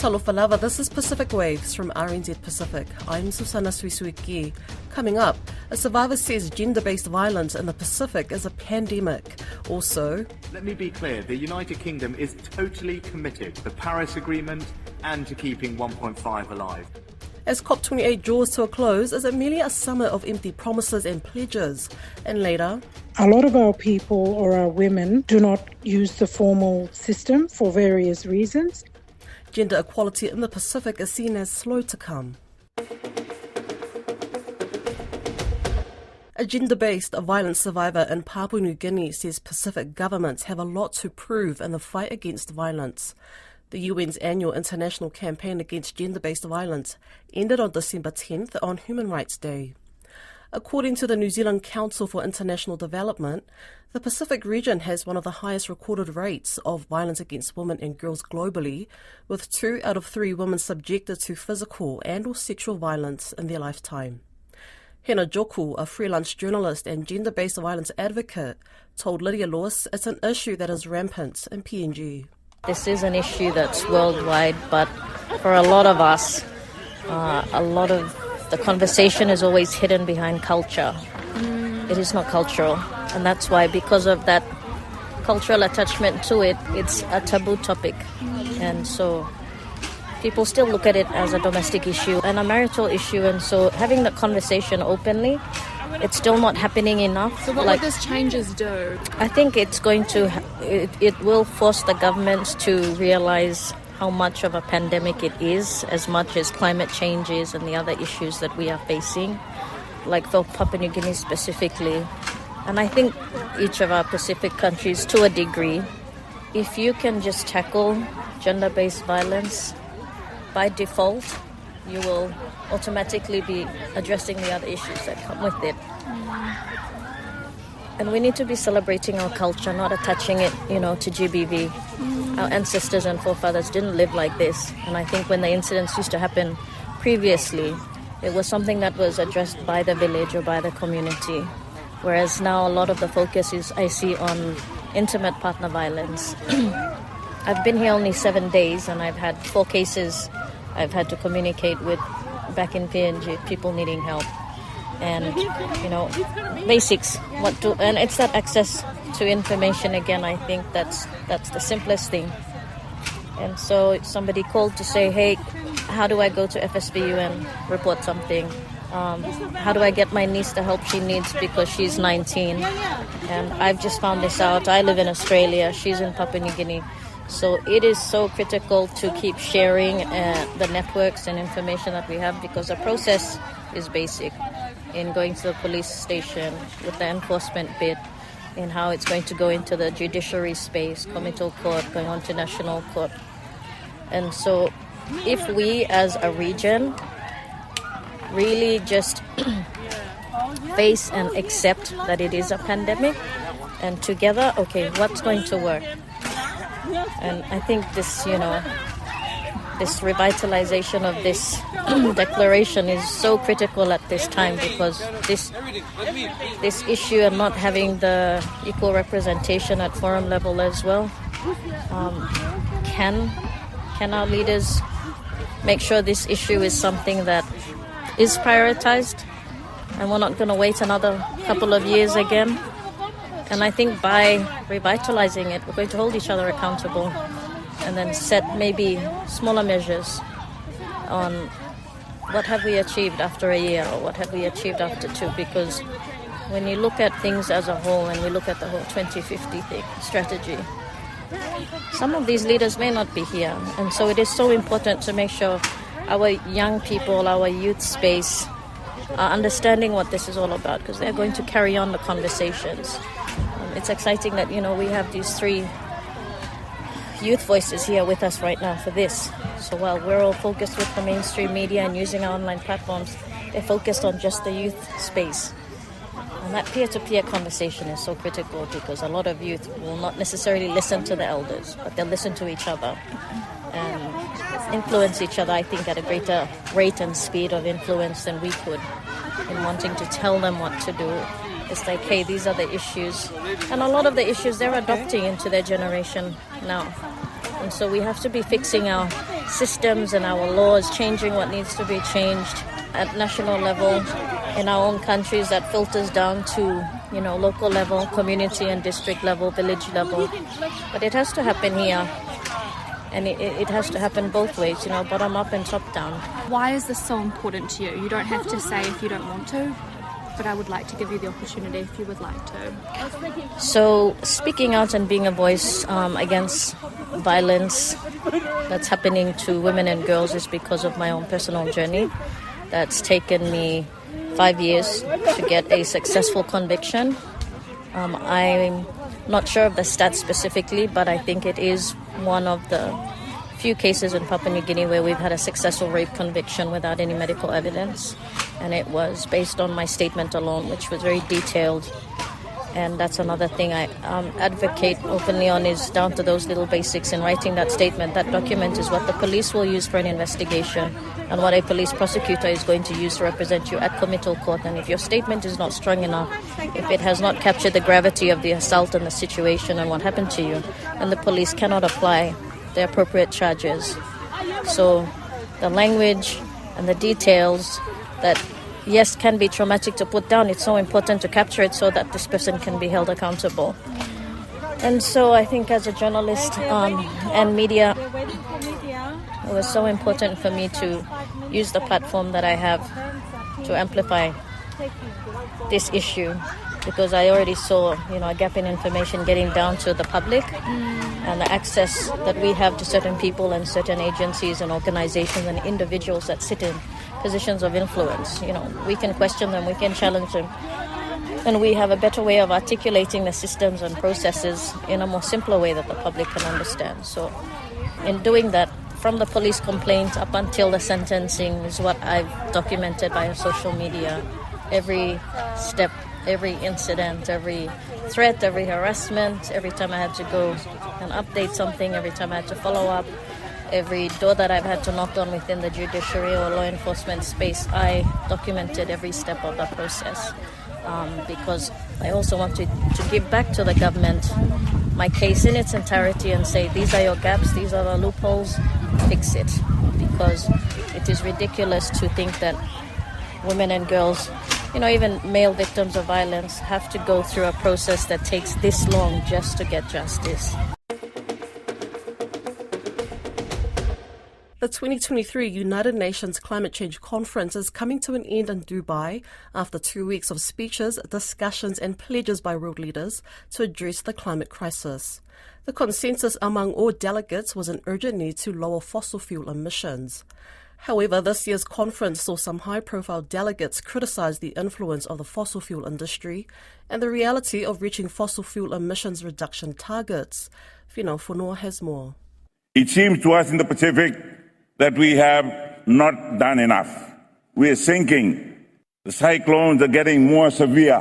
Talofa lava, this is Pacific Waves from RNZ Pacific. I'm Susana Suisuiki. Coming up, a survivor says gender-based violence in the Pacific is a pandemic. Also, let me be clear, the United Kingdom is totally committed to the Paris Agreement and to keeping 1.5 alive. As COP28 draws to a close, is it merely a summer of empty promises and pledges? And later, a lot of our people or our women do not use the formal system for various reasons. Gender equality in the Pacific is seen as slow to come. A gender-based violence survivor in Papua New Guinea says Pacific governments have a lot to prove in the fight against violence. The UN's annual international campaign against gender-based violence ended on December 10th on Human Rights Day. According to the New Zealand Council for International Development, the Pacific region has one of the highest recorded rates of violence against women and girls globally, with 2 out of 3 women subjected to physical and or sexual violence in their lifetime. Hena Joku, a freelance journalist and gender-based violence advocate, told Lydia Lewis it's an issue that is rampant in PNG. This is an issue that's worldwide, but for a lot of us, a lot of the conversation is always hidden behind culture. It is not cultural, and that's why, because of that cultural attachment to it, it's a taboo topic. And so people still look at it as a domestic issue and a marital issue, and so having the conversation openly, it's still not happening enough. So what will these changes do? I think it's going to, it will force the governments to realize how much of a pandemic it is, as much as climate change is and the other issues that we are facing, like for Papua New Guinea specifically. And I think each of our Pacific countries, to a degree, if you can just tackle gender-based violence by default, you will automatically be addressing the other issues that come with it. And we need to be celebrating our culture, not attaching it, to GBV. Our ancestors and forefathers didn't live like this. And I think when the incidents used to happen previously, it was something that was addressed by the village or by the community. Whereas now a lot of the focus is, I see, on intimate partner violence. I've been here only 7 days and I've had 4 cases I've had to communicate with back in PNG, people needing help. And, basics, and it's that access to information again. I think that's the simplest thing. And so somebody called to say, hey, how do I go to FSBU and report something? How do I get my niece the help she needs because she's 19? And I've just found this out. I live in Australia. She's in Papua New Guinea. So it is so critical to keep sharing the networks and information that we have, because the process is basic in going to the police station with the enforcement bit, in how it's going to go into the judiciary space, committal court, going on to national court. And so if we as a region really just face and accept that it is a pandemic, and together, okay, what's going to work? And I think this, this revitalization of this declaration is so critical at this time, because this issue and not having the equal representation at forum level as well, can our leaders make sure this issue is something that is prioritized, and we're not going to wait another couple of years again. And I think by revitalizing it, we're going to hold each other accountable and then set maybe smaller measures on what have we achieved after a year or what have we achieved after 2. Because when you look at things as a whole, and we look at the whole 2050 strategy, some of these leaders may not be here. And so it is so important to make sure our young people, our youth space, are understanding what this is all about, because they're going to carry on the conversations. It's exciting that, we have these 3 youth voices here with us right now for this. So while we're all focused with the mainstream media and using our online platforms, they're focused on just the youth space. And that peer-to-peer conversation is so critical, because a lot of youth will not necessarily listen to the elders, but they'll listen to each other and influence each other, I think, at a greater rate and speed of influence than we could, in wanting to tell them what to do. It's like, hey, these are the issues. And a lot of the issues they're adopting into their generation now. And so we have to be fixing our systems and our laws, changing what needs to be changed at national level in our own countries that filters down to, local level, community and district level, village level. But it has to happen here. And it has to happen both ways, bottom up and top down. Why is this so important to you? You don't have to say if you don't want to, but I would like to give you the opportunity if you would like to. So speaking out and being a voice against violence that's happening to women and girls is because of my own personal journey. That's taken me 5 years to get a successful conviction. I'm not sure of the stats specifically, but I think it is one of the few cases in Papua New Guinea where we've had a successful rape conviction without any medical evidence. And it was based on my statement alone, which was very detailed. And that's another thing I advocate openly on, is down to those little basics in writing that statement. That document is what the police will use for an investigation and what a police prosecutor is going to use to represent you at committal court. And if your statement is not strong enough, if it has not captured the gravity of the assault and the situation and what happened to you, then the police cannot apply the appropriate charges. So the language and the details that, yes, can be traumatic to put down, it's so important to capture it so that this person can be held accountable. And so I think as a journalist and media, it was so important for me to use the platform that I have to amplify this issue, because I already saw, a gap in information getting down to the public and the access that we have to certain people and certain agencies and organizations and individuals that sit in positions of influence. We can question them, we can challenge them, and we have a better way of articulating the systems and processes in a more simpler way that the public can understand. So in doing that, from the police complaint up until the sentencing, is what I've documented via social media. Every step, every incident, every threat, every harassment, every time I had to go and update something, every time I had to follow up, every door that I've had to knock on within the judiciary or law enforcement space, I documented every step of the process, because I also wanted to give back to the government my case in its entirety and say, these are your gaps, these are the loopholes, fix it. Because it is ridiculous to think that women and girls, even male victims of violence, have to go through a process that takes this long just to get justice. The 2023 United Nations Climate Change Conference is coming to an end in Dubai after 2 weeks of speeches, discussions and pledges by world leaders to address the climate crisis. The consensus among all delegates was an urgent need to lower fossil fuel emissions. However, this year's conference saw some high-profile delegates criticize the influence of the fossil fuel industry and the reality of reaching fossil fuel emissions reduction targets. Fino Fonua has more. It seems to us in the Pacific that we have not done enough. We are sinking. The cyclones are getting more severe.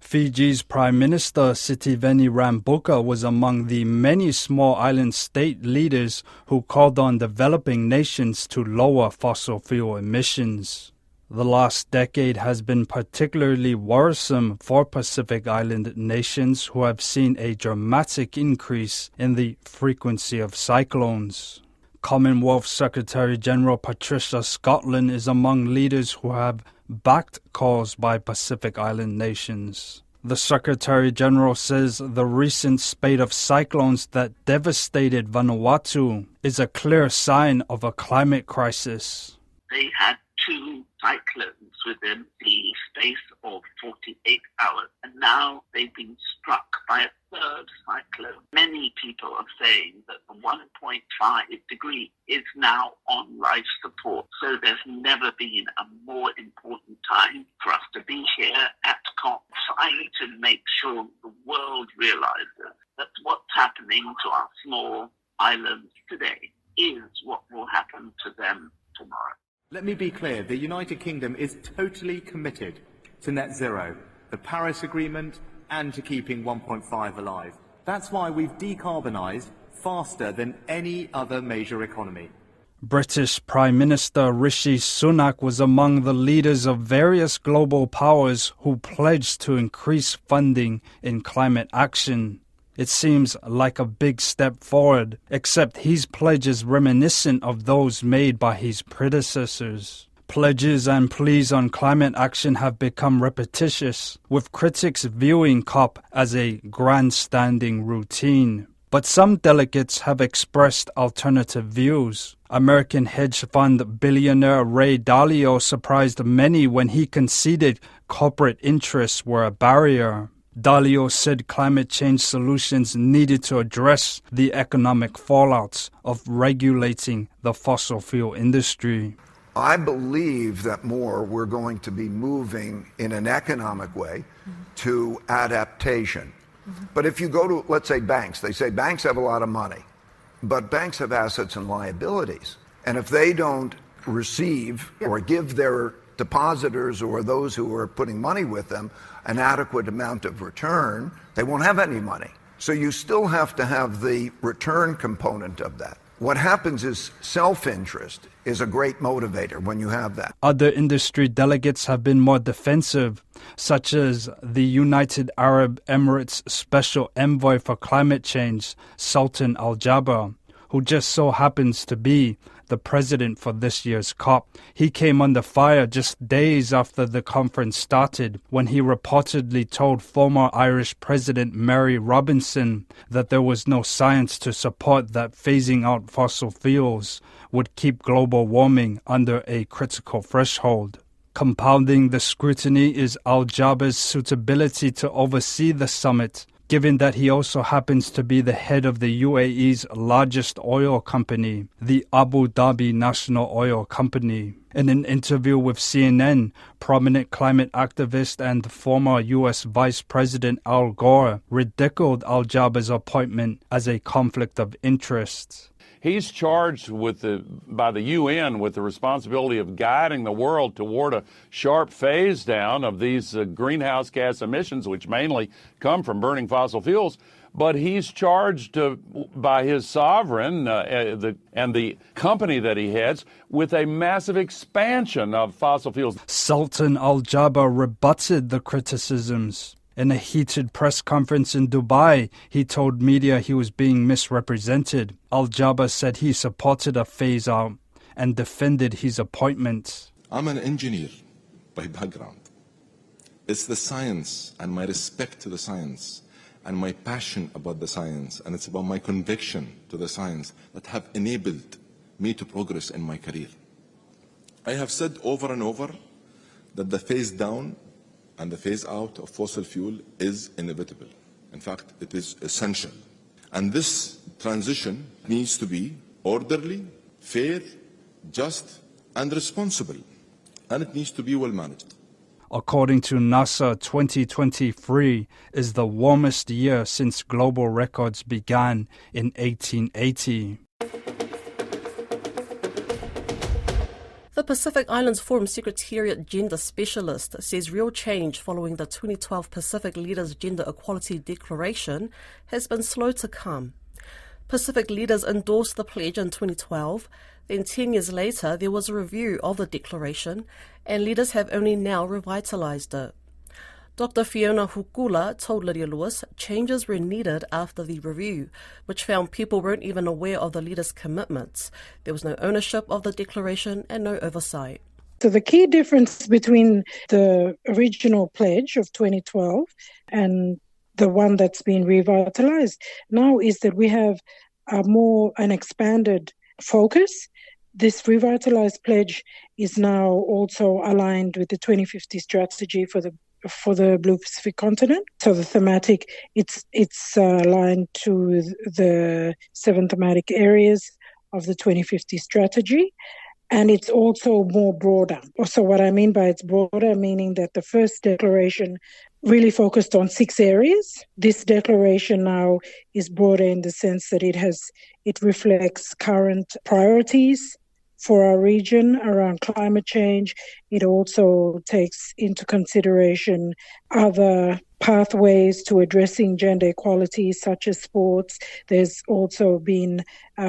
Fiji's Prime Minister Sitiveni Rabuka was among the many small island state leaders who called on developing nations to lower fossil fuel emissions. The last decade has been particularly worrisome for Pacific Island nations who have seen a dramatic increase in the frequency of cyclones. Commonwealth Secretary-General Patricia Scotland is among leaders who have backed calls by Pacific Island nations. The Secretary-General says the recent spate of cyclones that devastated Vanuatu is a clear sign of a climate crisis. They had 2 cyclones within the space of 48 hours, and now they've been struck by a 3rd cyclone. Many people are saying that the 1.5 degree is now on life support. So there's never been a more important time for us to be here at COP, trying to make sure the world realizes that what's happening to our small islands today is what will happen to them tomorrow. Let me be clear, the United Kingdom is totally committed to net zero, the Paris Agreement, and to keeping 1.5 alive. That's why we've decarbonised faster than any other major economy. British Prime Minister Rishi Sunak was among the leaders of various global powers who pledged to increase funding in climate action. It seems like a big step forward, except his pledge is reminiscent of those made by his predecessors. Pledges and pleas on climate action have become repetitious, with critics viewing COP as a grandstanding routine. But some delegates have expressed alternative views. American hedge fund billionaire Ray Dalio surprised many when he conceded corporate interests were a barrier. Dalio said climate change solutions needed to address the economic fallouts of regulating the fossil fuel industry. I believe that we're going to be moving in an economic way to adaptation. But if you go to, let's say, banks, they say banks have a lot of money, but banks have assets and liabilities. And if they don't receive or give their depositors or those who are putting money with them an adequate amount of return, they won't have any money. So you still have to have the return component of that. What happens is self-interest is a great motivator when you have that. Other industry delegates have been more defensive, such as the United Arab Emirates Special Envoy for Climate Change, Sultan Al-Jaber, who just so happens to be the president for this year's COP. He came under fire just days after the conference started when he reportedly told former Irish President Mary Robinson that there was no science to support that phasing out fossil fuels would keep global warming under a critical threshold. Compounding the scrutiny is Al-Jaber's suitability to oversee the summit, given that he also happens to be the head of the UAE's largest oil company, the Abu Dhabi National Oil Company. In an interview with CNN, prominent climate activist and former U.S. Vice President Al Gore ridiculed Al-Jaber's appointment as a conflict of interest. He's charged by the UN with the responsibility of guiding the world toward a sharp phase down of these greenhouse gas emissions, which mainly come from burning fossil fuels. But he's charged by his sovereign and the company that he heads with a massive expansion of fossil fuels. Sultan Al-Jaber rebutted the criticisms. In a heated press conference in Dubai, he told media he was being misrepresented. Al-Jaber said he supported a phase-out and defended his appointment. I'm an engineer by background. It's the science and my respect to the science and my passion about the science, and it's about my conviction to the science that have enabled me to progress in my career. I have said over and over that the phase down and the phase out of fossil fuel is inevitable. In fact, it is essential. And this transition needs to be orderly, fair, just, and responsible. And it needs to be well managed. According to NASA, 2023 is the warmest year since global records began in 1880. The Pacific Islands Forum Secretariat Gender Specialist says real change following the 2012 Pacific Leaders Gender Equality Declaration has been slow to come. Pacific leaders endorsed the pledge in 2012, then 10 years later there was a review of the declaration and leaders have only now revitalised it. Dr. Fiona Hukula told Lydia Lewis changes were needed after the review, which found people weren't even aware of the leaders' commitments. There was no ownership of the declaration and no oversight. So the key difference between the original pledge of 2012 and the one that's been revitalized now is that we have an expanded focus. This revitalized pledge is now also aligned with the 2050 strategy for the Blue Pacific continent. So the thematic, it's aligned to the 7 thematic areas of the 2050 strategy. And it's also more broader. So what I mean by it's broader, meaning that the first declaration really focused on 6 areas. This declaration now is broader in the sense that it reflects current priorities for our region around climate change. It also takes into consideration other pathways to addressing gender equality, such as sports. There's also been,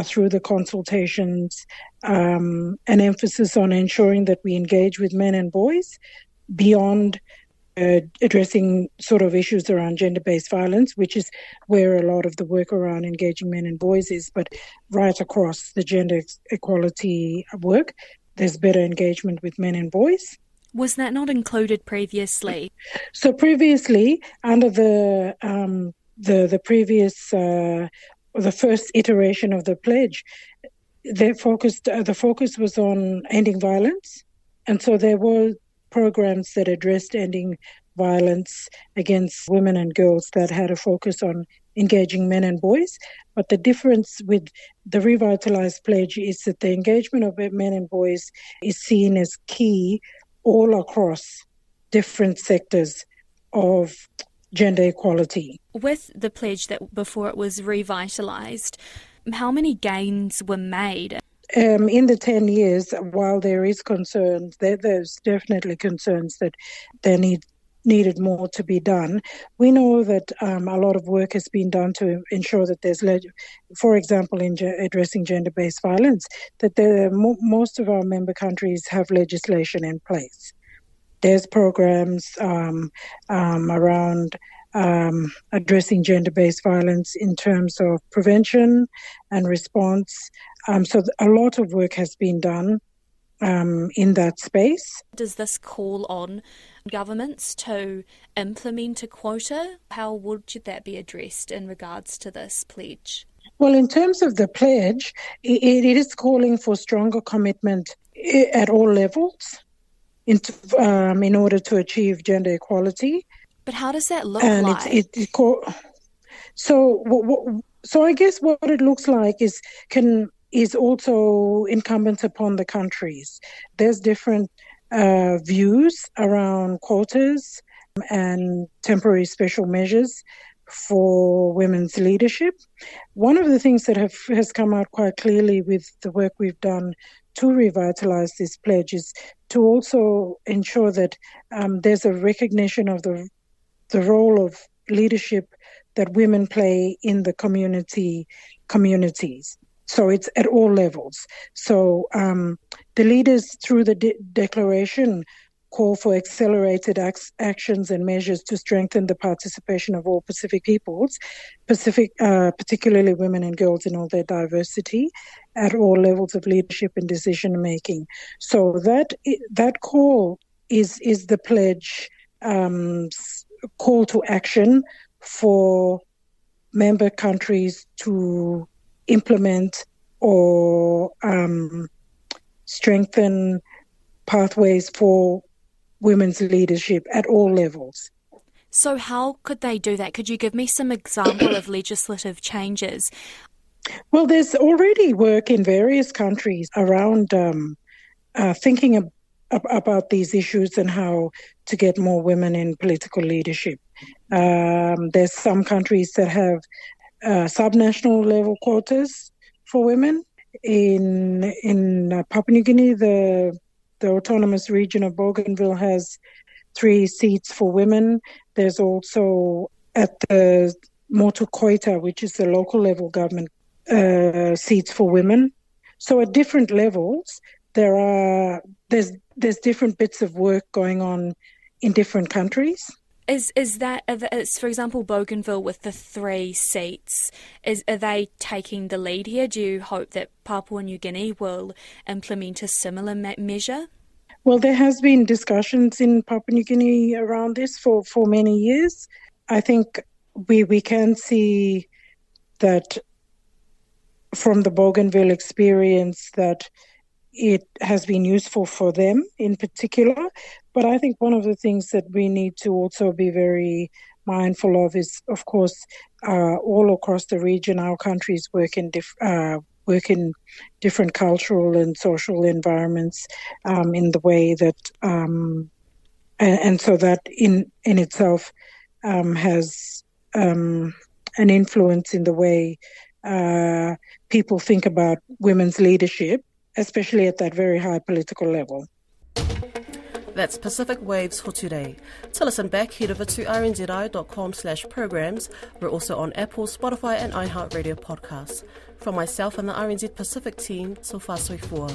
through the consultations, an emphasis on ensuring that we engage with men and boys beyond addressing sort of issues around gender-based violence, which is where a lot of the work around engaging men and boys is, but right across the gender equality work, there's better engagement with men and boys. Was that not included previously? So previously, under the previous, the first iteration of the pledge, the focus was on ending violence, and so there were programs that addressed ending violence against women and girls that had a focus on engaging men and boys. But the difference with the revitalized pledge is that the engagement of men and boys is seen as key all across different sectors of gender equality. With the pledge that before it was revitalized, how many gains were made? In the 10 years, while there is concerns, there's definitely concerns that there needed more to be done. We know that a lot of work has been done to ensure that there's, for example, in addressing gender-based violence, that most of our member countries have legislation in place. There's programs around addressing gender-based violence in terms of prevention and response. So a lot of work has been done in that space. Does this call on governments to implement a quota? How would that be addressed in regards to this pledge? Well, in terms of the pledge, it is calling for stronger commitment at all levels in order to achieve gender equality. But how does that look like? So I guess what it looks like is also incumbent upon the countries. There's different views around quotas and temporary special measures for women's leadership. One of the things that has come out quite clearly with the work we've done to revitalise this pledge is to also ensure that there's a recognition of the role of leadership that women play in the communities. So it's at all levels. So the leaders, through the declaration, call for accelerated actions and measures to strengthen the participation of all Pacific peoples, particularly women and girls in all their diversity, at all levels of leadership and decision making. So that call is the pledge call to action for member countries to implement or strengthen pathways for women's leadership at all levels. So how could they do that? Could you give me some example of legislative changes? Well, there's already work in various countries around thinking about these issues and how to get more women in political leadership. There's some countries that have subnational level quotas for women. In Papua New Guinea, the autonomous region of Bougainville has 3 seats for women. There's also at the Motu Koita, which is the local level government, seats for women. So at different levels, there's different bits of work going on in different countries. Is that, for example, Bougainville with the 3 seats, are they taking the lead here? Do you hope that Papua New Guinea will implement a similar measure? Well, there has been discussions in Papua New Guinea around this for many years. I think we can see that from the Bougainville experience that it has been useful for them in particular. But I think one of the things that we need to also be very mindful of is, of course, all across the region, our countries work in different cultural and social environments in the way that, and so that in itself has an influence in the way people think about women's leadership, especially at that very high political level. That's Pacific Waves for today. To listen back, head over to rnzi.com/programs. We're also on Apple, Spotify and iHeartRadio podcasts. From myself and the RNZ Pacific team, so far so far.